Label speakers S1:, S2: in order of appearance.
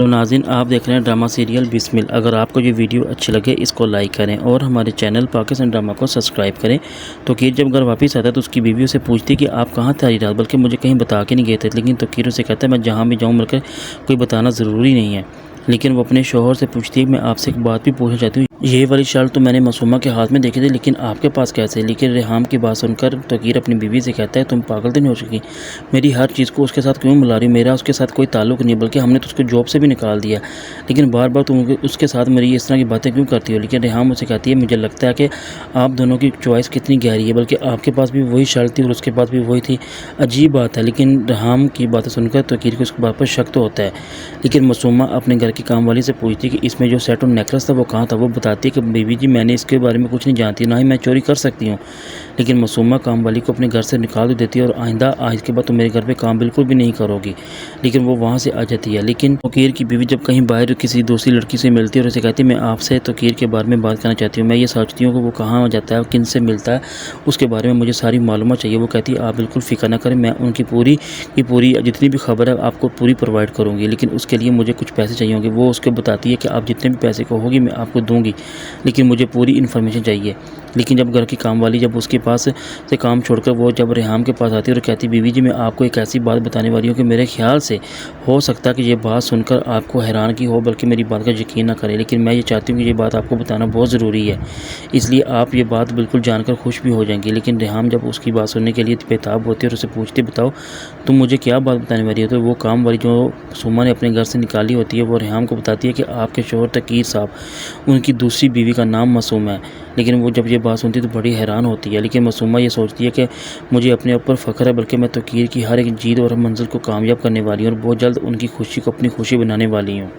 S1: नाज़रीन, आप देख रहे हैं ड्रामा सीरियल बिस्मिल। अगर आपको ये वीडियो अच्छी लगे इसको लाइक करें और हमारे चैनल पाकिस्तान ड्रामा को सब्सक्राइब करें। तोकीर जब घर वापस आता है तो उसकी बीवी उसे पूछती कि आप कहाँ थे सारी रात, बल्कि मुझे कहीं बता के नहीं गए थे। लेकिन तोकीर उसे कहता है मैं जहाँ भी जाऊँ मिलकर कोई बताना ज़रूरी नहीं है। लेकिन वो अपने शोहर से पूछती है मैं आपसे एक बात भी पूछना चाहती हूँ, ये वाली शाल तो मैंने मासूमा के हाथ में देखी थी, लेकिन आपके पास कैसे। लेकिन रेहाम की बात सुनकर तोकीर अपनी बीवी से कहता है तुम पागल तो नहीं हो चुकी, मेरी हर चीज़ को उसके साथ क्यों मिला रही हो। मेरा उसके साथ कोई ताल्लुक नहीं, बल्कि हमने तो उसको जॉब से भी निकाल दिया, लेकिन बार बार तुम उसके साथ मेरी इस तरह की बातें क्यों करती हो। लेकिन रेहाम उसे कहती है मुझे लगता है कि आप दोनों की चॉइस कितनी गहरी है, बल्कि आपके पास भी वही शाल थी और उसके पास भी वही थी। अजीब बात है। लेकिन रेहाम की बातें सुनकर तोकीर को उसकी बात पर शक तो होता है। लेकिन मासूमा अपने घर की काम वाली से पूछती कि इसमें जो सेट और नेकलेस था वो कहाँ था। वो बताती है कि बीवी जी मैंने इसके बारे में कुछ नहीं जानती, ना ही मैं चोरी कर सकती हूँ। लेकिन मासूमा काम वाली को अपने घर से निकाल देती है और आइंदा आज के बाद तो मेरे घर पे काम बिल्कुल भी नहीं करोगी। लेकिन वो वहाँ से आ जाती है। लेकिन तोकीर की बीवी जब कहीं बाहर किसी दूसरी लड़की से मिलती है और उसे कहती है मैं आपसे तोकीर के बारे में बात करना चाहती हूँ, मैं ये सोचती हूँ कि वो कहाँ जाता है, किन से मिलता है, उसके बारे में मुझे सारी मालूमात चाहिए। वो कहती है आप बिल्कुल फ़िक्र ना करें, मैं उनकी पूरी की पूरी जितनी भी खबर है आपको पूरी प्रोवाइड करूँगी, लेकिन उसके लिए मुझे कुछ पैसे चाहिए होंगे। वो उसको बताती है कि आप जितने भी पैसे कहोगी मैं आपको दूँगी, लेकिन मुझे पूरी इन्फॉर्मेशन चाहिए। लेकिन जब घर की काम वाली जब उसके पास से काम छोड़कर वो जब रेहाम के पास आती है और कहती बीवी जी मैं आपको एक ऐसी बात बताने वाली हूँ कि मेरे ख्याल से हो सकता है कि ये बात सुनकर आपको हैरान की हो, बल्कि मेरी बात का यकीन ना करें, लेकिन मैं ये चाहती हूँ कि ये बात आपको बताना बहुत ज़रूरी है, इसलिए आप ये बात बिल्कुल जानकर खुश भी हो जाएंगी। लेकिन रेहाम जब उसकी बात सुनने के लिए बेताब होती है और उसे पूछती बताओ तुम मुझे क्या बात बताने वाली हो। तो वो काम वाली जो सुमा ने अपने घर से निकाली होती है वो रेहाम को बताती है कि आपके शोहर तोकीर साहब, उनकी दूसरी बीवी का नाम मासूमा है। लेकिन वो जब ये बात सुनती है तो बड़ी हैरान होती है। लेकिन मासूमा ये सोचती है कि मुझे अपने ऊपर फ़ख्र है, बल्कि मैं तोकीर की हर एक जीत और मंजिल को कामयाब करने वाली हूँ और बहुत जल्द उनकी खुशी को अपनी खुशी बनाने वाली हूँ।